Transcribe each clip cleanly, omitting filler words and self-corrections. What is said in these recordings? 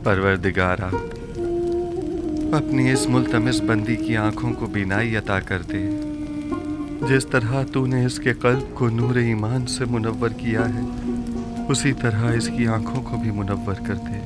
परवरदिगारा, अपनी इस मुल्तमिस बंदी की आंखों को बीनाई अता कर दे। जिस तरह तूने इसके कल्ब को नूर ईमान से मुनव्वर किया है, उसी तरह इसकी आंखों को भी मुनव्वर कर दे।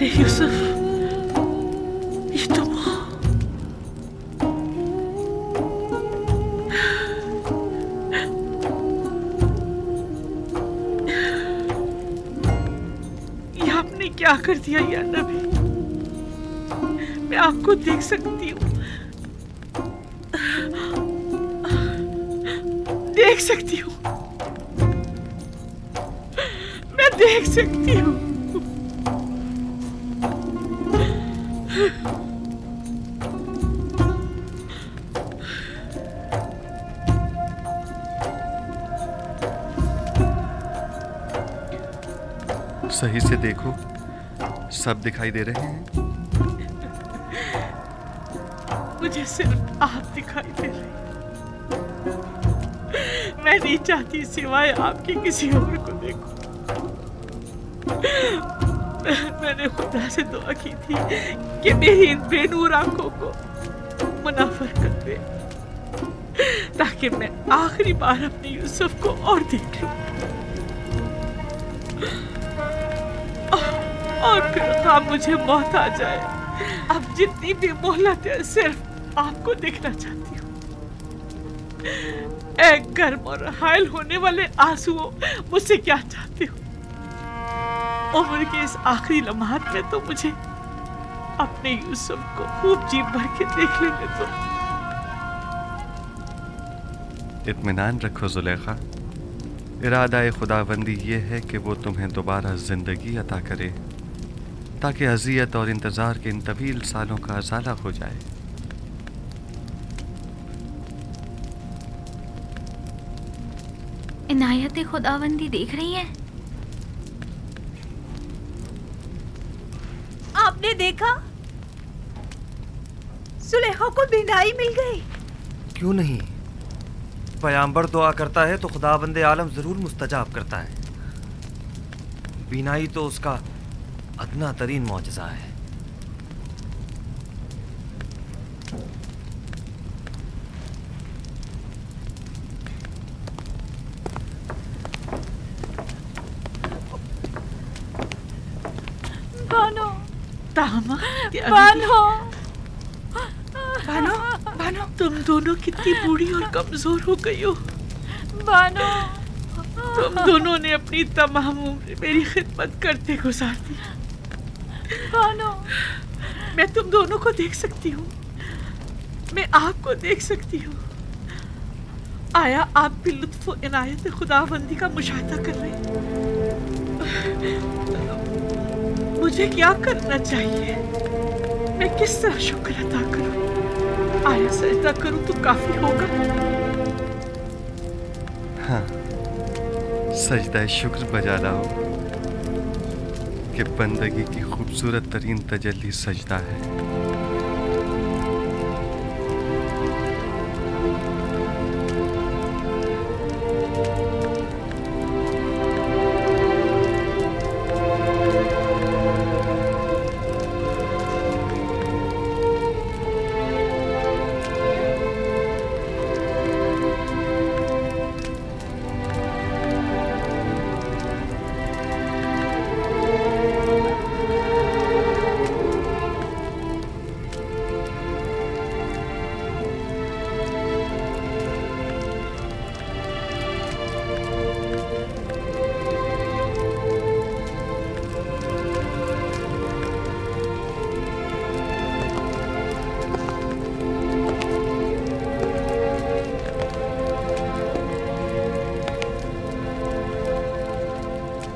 यूसुफ, ये तुम हो? ये आपने क्या कर दिया या नबी? मैं आपको देख सकती हूँ, देख सकती हूँ, मैं देख सकती हूँ। सही से देखो, सब दिखाई दे रहे हैं। मुझे सिर्फ आप दिखाई दे रहे हैं। मैं नहीं चाहती सिवाय आपके किसी और को देखूं। मैंने खुदा से दुआ की थी कि मेरी इन बेनूर आंखों को मुनाफर कर दे, ताकि मैं आखिरी बार अपने यूसुफ को और देख लूं, और फिर ख्वाब मुझे मौत आ जाए। अब जितनी भी मोहलत है, सिर्फ आपको देखना चाहती हूँ। एक गर्म और हायल होने वाले आंसुओं, मुझसे क्या चाहते हो? उम्र के इस आखिरी लम्हात में तो मुझे अपने यूसुफ को खूब जी भर के देख लेने दो। इत्मीनान रखो जुलेखा, इरादा खुदाबंदी ये है कि वो तुम्हें दोबारा जिंदगी अता करे, ताकि अज़ियत और इंतज़ार के इन तवील सालों का अज़ाला हो जाए। इनायत खुदाबंदी देख रही हैं? आपने देखा? सुलेखा को बीनाई मिल गई। क्यों नहीं? पैगंबर दुआ करता है तो खुदाबंदे आलम जरूर मुस्तजाब करता है। बीनाई तो उसका अदना तरीन मौजज़ा है। बानो, तामा, बानो, बानो, बानो, तुम दोनों कितनी बूढ़ी और कमजोर हो गई हो। बानो, तुम दोनों ने अपनी तमाम उम्र मेरी खिदमत करते गुजार दी। बानो, मैं तुम दोनों को देख सकती हूँ, मैं आपको देख सकती हूँ। आया आप भी लुत्फ और इनायत खुदाबंदी का मुशाहिदा कर रहे हैं? मुझे क्या करना चाहिए? मैं किस तरह शुक्र अदा करूँ? आया सजदा करूँ तो काफी होगा? हाँ, सजदा शुक्र बजा लाओ कि बंदगी की खूबसूरत तरीन तजल्ली सजदा है।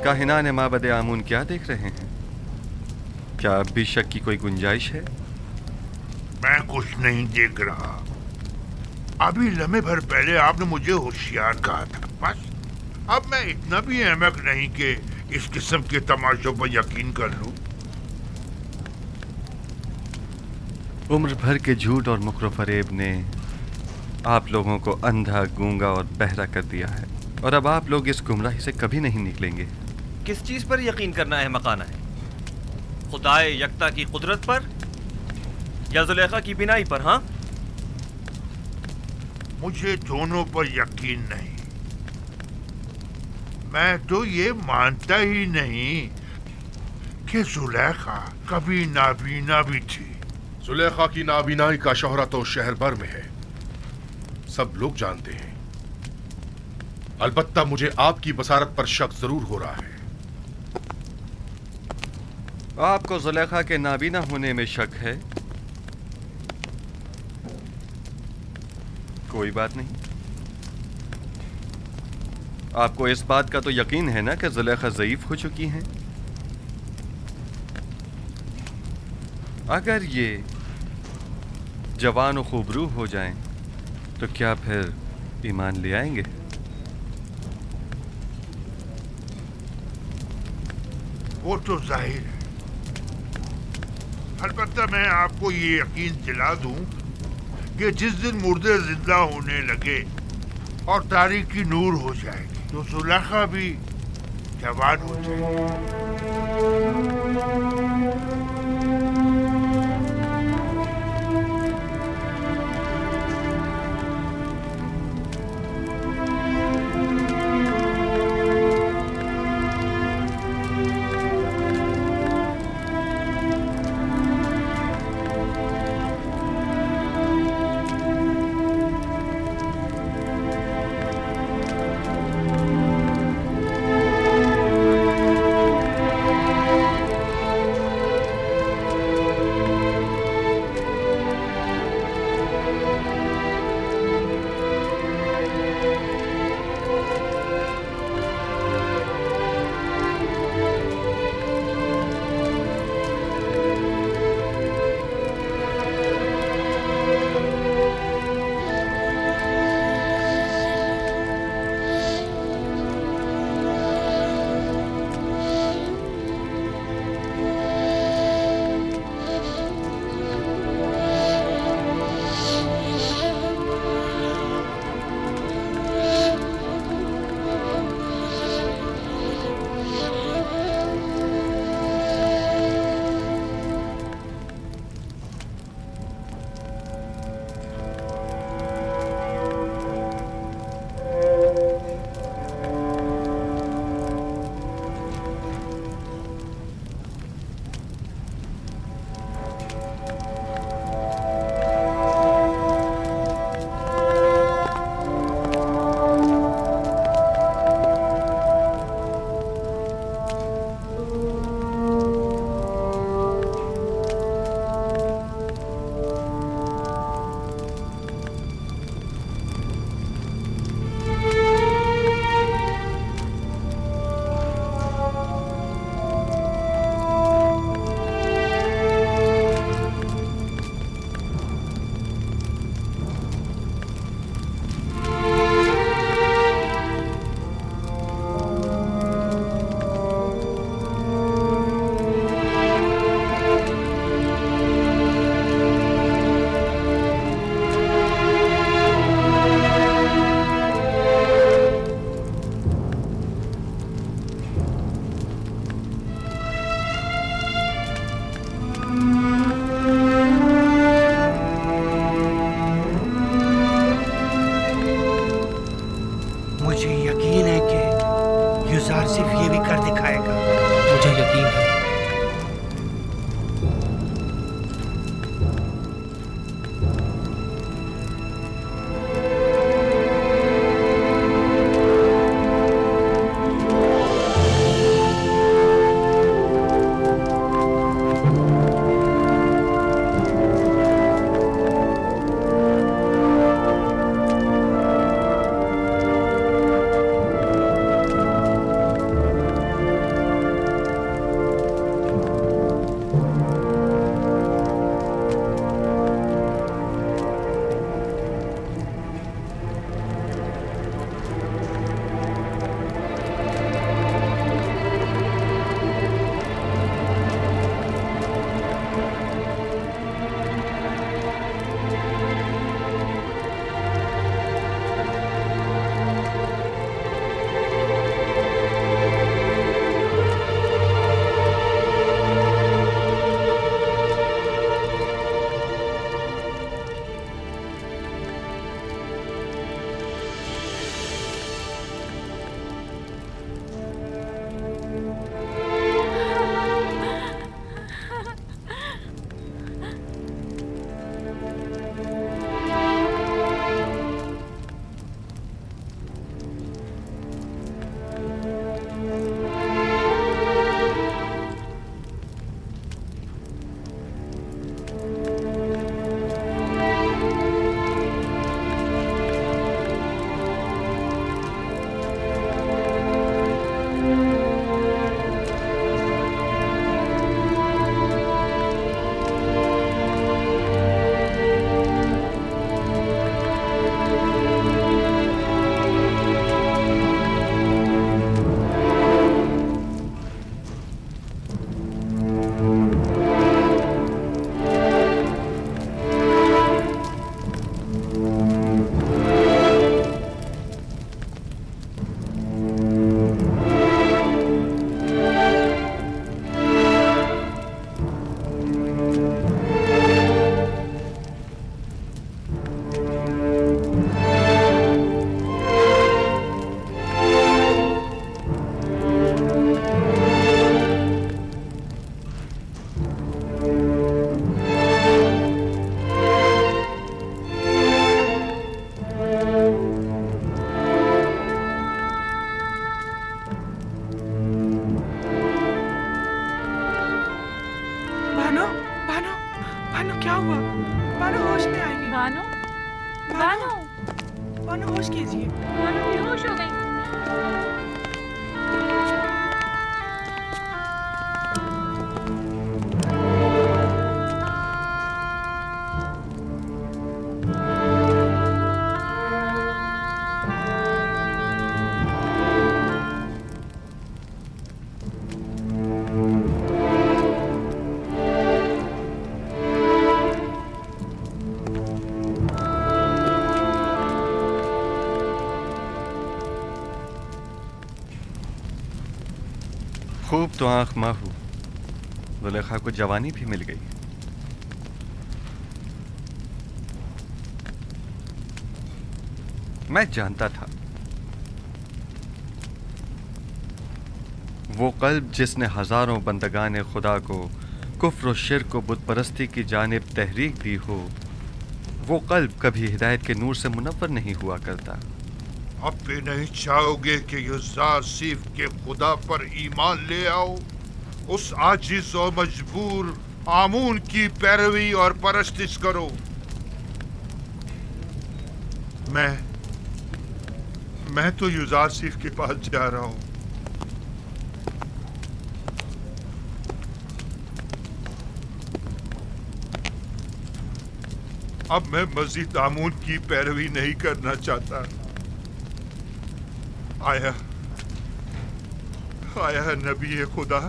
काहिनान माबद आमून क्या देख रहे हैं? क्या अब भी शक की कोई गुंजाइश है? मैं कुछ नहीं देख रहा। अभी लम्हे भर पहले आपने मुझे होशियार कहा था। बस अब मैं इतना भी अहमक नहीं कि इस किस्म के तमाशों पर यकीन कर लूं। उम्र भर के झूठ और मुकर फरेब ने आप लोगों को अंधा, गूंगा और बहरा कर दिया है, और अब आप लोग इस गुमराही से कभी नहीं निकलेंगे। किस चीज पर यकीन करना है मकाना है? खुदाए यकता की कुदरत पर या जुलेखा की बिनाई पर? हाँ, मुझे दोनों पर यकीन नहीं। मैं तो ये मानता ही नहीं कि जुलेखा कभी नाबीना भी थी। जुलेखा की नाबीनाई का शोहरा तो शहर भर में है, सब लोग जानते हैं। अलबत्ता मुझे आपकी बसारत पर शक जरूर हो रहा है। आपको जुलेखा के नाबीना होने में शक है? कोई बात नहीं। आपको इस बात का तो यकीन है ना कि जुलेखा ज़ईफ हो चुकी हैं? अगर ये जवान और खूबरू हो जाएं, तो क्या फिर ईमान ले आएंगे? वो तो जाहिर है। अलबत्ता मैं आपको ये यकीन दिला दूं कि जिस दिन मुर्दे जिंदा होने लगे और तारीकी नूर हो जाएगी, तो जुलेखा भी जवान हो जाएगी। खूब तो आंख माहू, जुलेखा को जवानी भी मिल गई। मैं जानता था वो कल्ब जिसने हजारों बंदगाने खुदा को कुफ्र और शिर्क को बुत परस्ती की जानिब तहरीक दी हो, वो कल्ब कभी हिदायत के नूर से मुनव्वर नहीं हुआ करता। अब भी नहीं चाहोगे कि युज़ार सीफ के खुदा पर ईमान ले आओ, उस आजिज और मजबूर आमून की पैरवी और परस्तिश करो। मैं तो युज़ार सीफ के पास जा रहा हूं। अब मैं मजीद आमून की पैरवी नहीं करना चाहता। आया नबी खुदा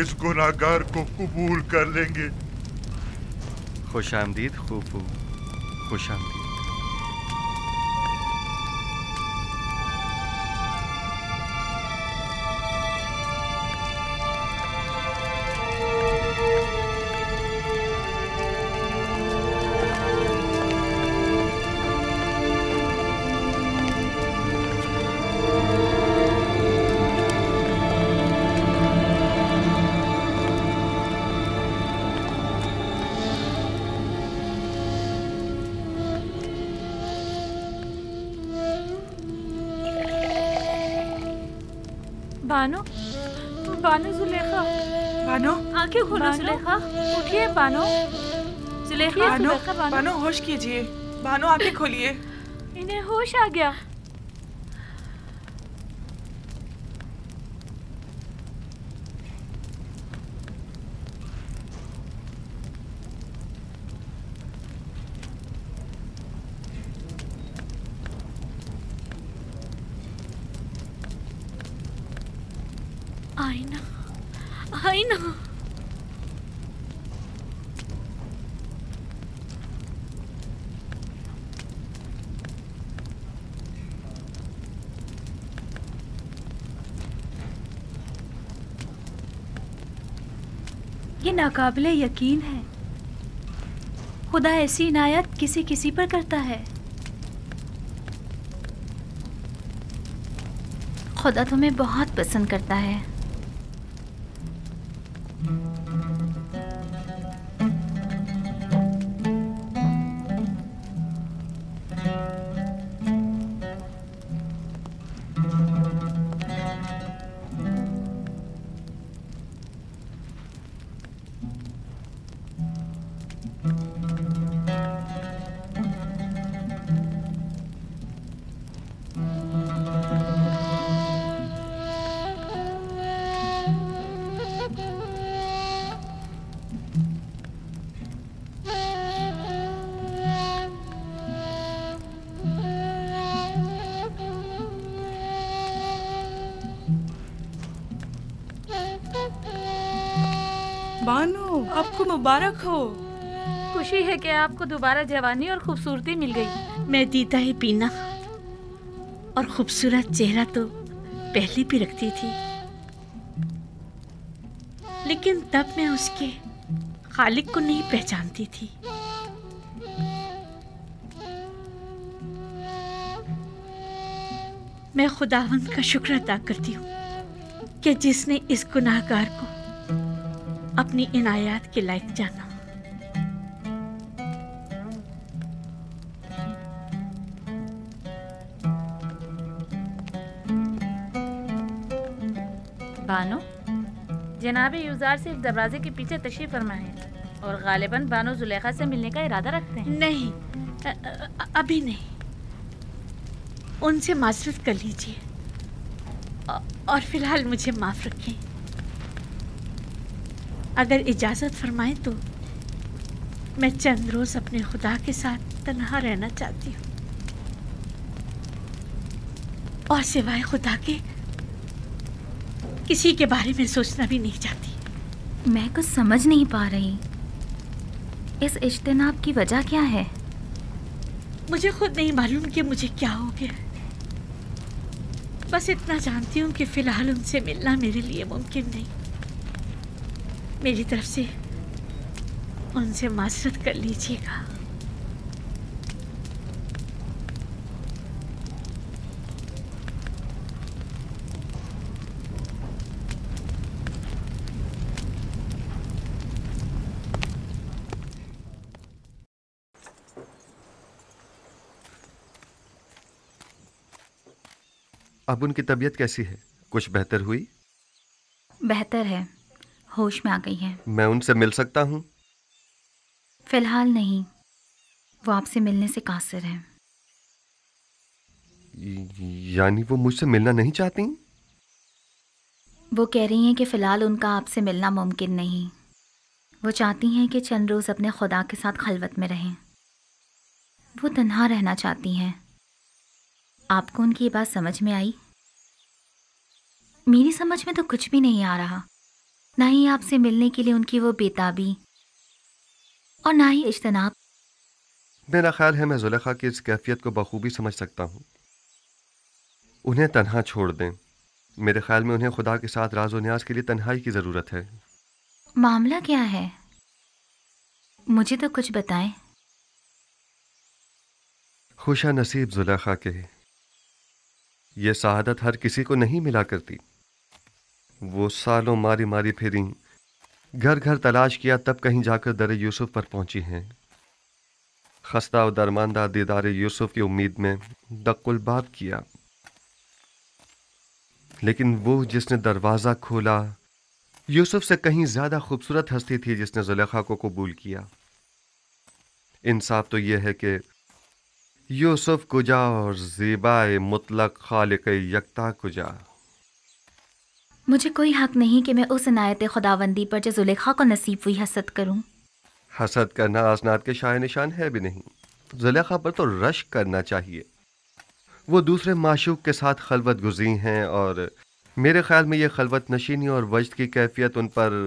इस गुनाहगार को कबूल कर लेंगे। खुशामदीद खूफू, खुशामदीद। बानो, बानो जुलेखा, बानो आंखें खोलो जुलेखा, उठिए बानो, जुलेखा, बानो होश कीजिए, बानो आंखें खोलिए। इन्हें होश आ गया। आईना, आईना। ये नाकाबिले यकीन है, खुदा ऐसी इनायत किसी किसी पर करता है। खुदा तुम्हें बहुत पसंद करता है। बानो, आपको मुबारक हो। खुशी है कि आपको दोबारा जवानी और खूबसूरती मिल गई। मैं दीदा ही पीना और खूबसूरत चेहरा तो पहले भी रखती थी, लेकिन तब मैं उसके खालिक को नहीं पहचानती थी। मैं खुदावंद का शुक्र अदा करती हूँ कि जिसने इस गुनाहगार को अपनी इनायत के लायक जाना। बानो, जनाबे यूजार सिर्फ दरवाजे के पीछे तशरीफ फरमा है और गालिबन बानो जुलेखा से मिलने का इरादा रखते हैं। नहीं, अभी नहीं। उनसे माजरत कर लीजिए और फिलहाल मुझे माफ रखें। अगर इजाजत फरमाएं तो मैं चंद रोज अपने खुदा के साथ तन्हा रहना चाहती हूँ और सिवाय खुदा के किसी के बारे में सोचना भी नहीं चाहती। मैं कुछ समझ नहीं पा रही, इस इज्तिनाब की वजह क्या है? मुझे खुद नहीं मालूम कि मुझे क्या हो गया। बस इतना जानती हूँ कि फिलहाल उनसे मिलना मेरे लिए मुमकिन नहीं। मेरी तरफ से उनसे माजरत कर लीजिएगा। अब उनकी तबीयत कैसी है? कुछ बेहतर हुई? बेहतर है, होश में आ गई है। मैं उनसे मिल सकता हूँ? फिलहाल नहीं, वो आपसे मिलने से कासिर है। यानी वो मुझसे मिलना नहीं चाहती? वो कह रही हैं कि फ़िलहाल उनका आपसे मिलना मुमकिन नहीं। वो चाहती हैं कि चंद रोज़ अपने खुदा के साथ खलवत में रहें। वो तन्हा रहना चाहती हैं। आपको उनकी ये बात समझ में आई? मेरी समझ में तो कुछ भी नहीं आ रहा। ना ही आपसे मिलने के लिए उनकी वो बेताबी और ना ही इज्तिनाब। मेरा ख्याल है मैं जुलेखा की इस कैफियत को बखूबी समझ सकता हूँ। उन्हें तन्हा छोड़ दें। मेरे ख्याल में उन्हें खुदा के साथ राज और न्याज के लिए तन्हाई की ज़रूरत है। मामला क्या है? मुझे तो कुछ बताएं। खुशा नसीब जुलेखा के, ये सआदत हर किसी को नहीं मिला करती। वो सालों मारी मारी फिरी, घर घर तलाश किया, तब कहीं जाकर दर यूसुफ पर पहुंची हैं। खस्ता और दरमानदा दीदार यूसुफ की उम्मीद में दक्कुल बाब किया, लेकिन वो जिसने दरवाज़ा खोला यूसुफ से कहीं ज़्यादा खूबसूरत हस्ती थी जिसने जुलेखा को कबूल किया। इंसाफ तो यह है कि यूसुफ कुजा और ज़ेबाए मुतलक खालिक यकता कुजा। मुझे कोई हक नहीं कि मैं उस इनायत खुदावंदी पर जो जुलेखा को नसीब हुई हसद करूं। हसद करना आसनाद के शाय निशान है भी नहीं। जुलेखा पर तो रश्क करना चाहिए। वो दूसरे माशूक के साथ खलवत गुज़ी हैं और मेरे ख्याल में ये खलवत नशीनी और वजद की कैफियत उन पर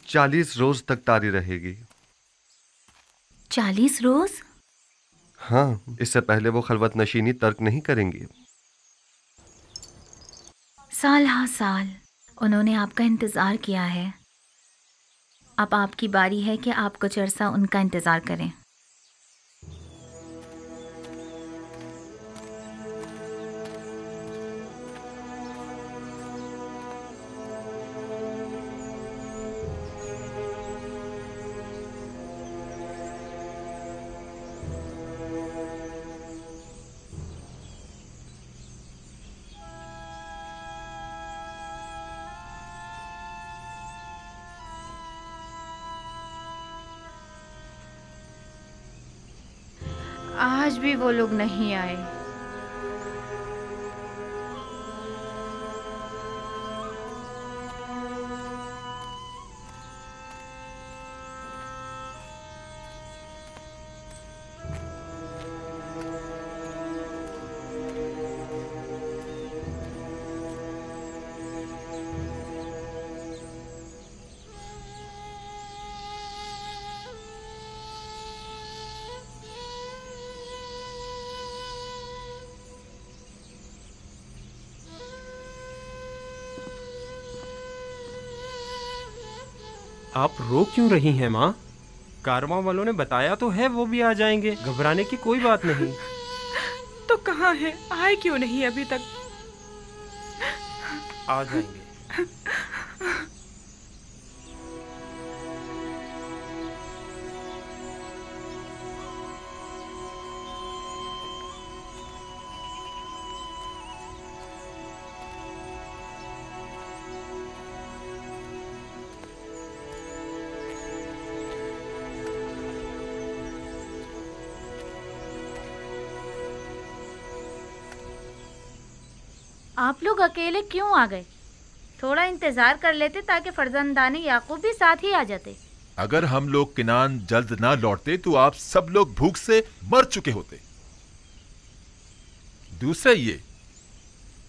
40 रोज़ तक तारी रहेगी। 40 रोज़? हाँ, इससे पहले वो खलवत नशीनी तर्क नहीं करेंगी। साल हाँ साल उन्होंने आपका इंतज़ार किया है। अब आपकी बारी है कि आप कुछ अरसा उनका इंतज़ार करें। आज भी वो लोग नहीं आए। आप रो क्यों रही हैं माँ? कारवां वालों ने बताया तो है वो भी आ जाएंगे, घबराने की कोई बात नहीं। तो कहाँ है? आए क्यों नहीं अभी तक? आ जाएंगे। आप लोग अकेले क्यों आ गए? थोड़ा इंतजार कर लेते ताकि फर्जंदानी याकूब भी साथ ही आ जाते। अगर हम लोग किनान जल्द ना लौटते तो आप सब लोग भूख से मर चुके होते। दूसरा ये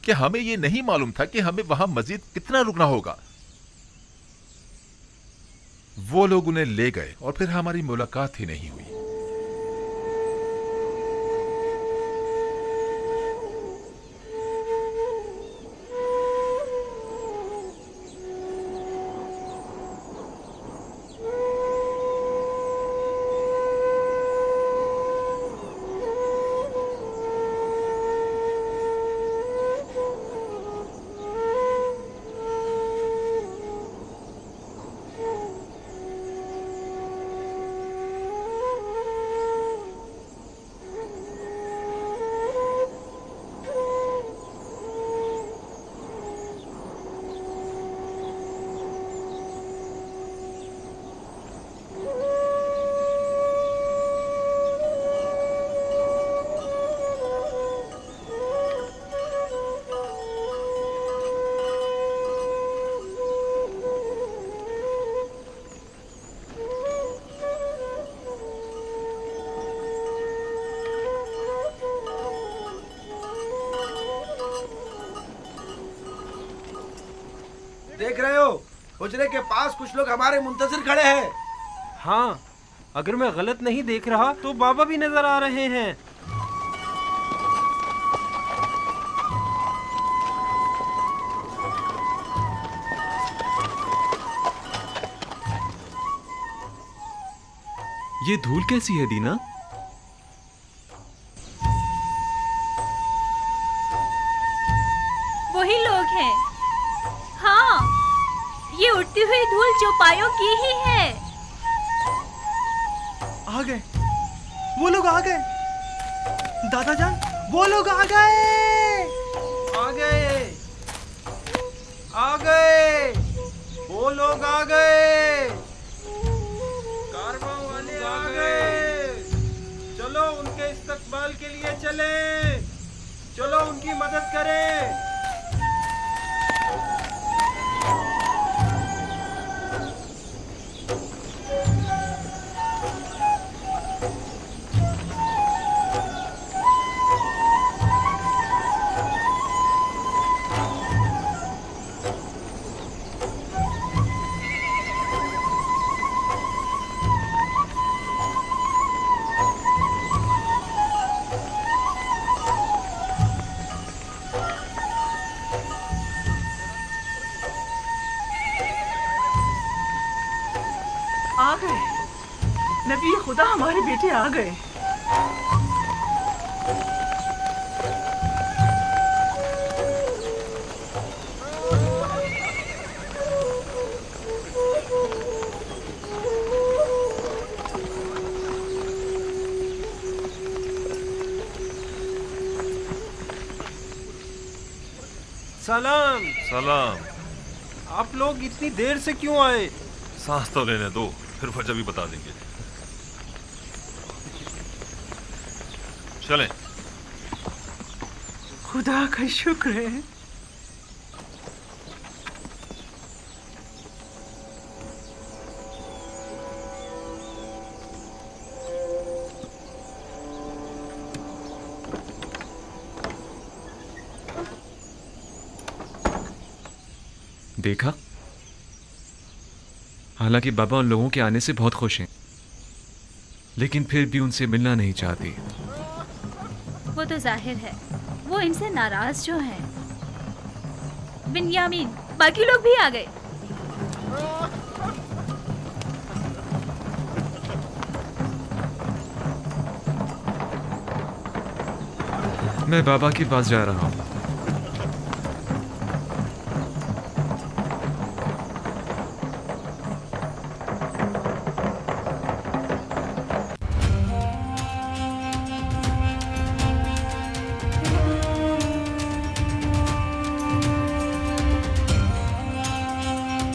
कि हमें ये नहीं मालूम था कि हमें वहां मजीद कितना रुकना होगा। वो लोग उन्हें ले गए और फिर हमारी मुलाकात ही नहीं हुई। देख रहे हो, हुजरे के पास कुछ लोग हमारे मुंतजिर खड़े हैं। हाँ, अगर मैं गलत नहीं देख रहा तो बाबा भी नजर आ रहे हैं। ये धूल कैसी है दीना? वही लोग हैं। हाँ, ये उड़ती हुई धूल चौपायों की ही है। आ गए, वो लोग आ गए। दादा जान, वो लोग आ गए। आ गए, आ गए, वो लोग आ गए, कारवां वाले आ गए। चलो उनके इस्तकबाल के लिए चले, चलो उनकी मदद करें। आ गए, नबी खुदा हमारे बेटे आ गए। सलाम। सलाम। आप लोग इतनी देर से क्यों आए? सांस तो लेने दो, फिर वजह भी बता देंगे। चलें। खुदा का शुक्र है। देखा, हालांकि बाबा उन लोगों के आने से बहुत खुश हैं, लेकिन फिर भी उनसे मिलना नहीं चाहती। वो तो जाहिर है, वो इनसे नाराज जो हैं। बिन्यामीन, बाकी लोग भी आ गए। मैं बाबा के पास जा रहा हूँ।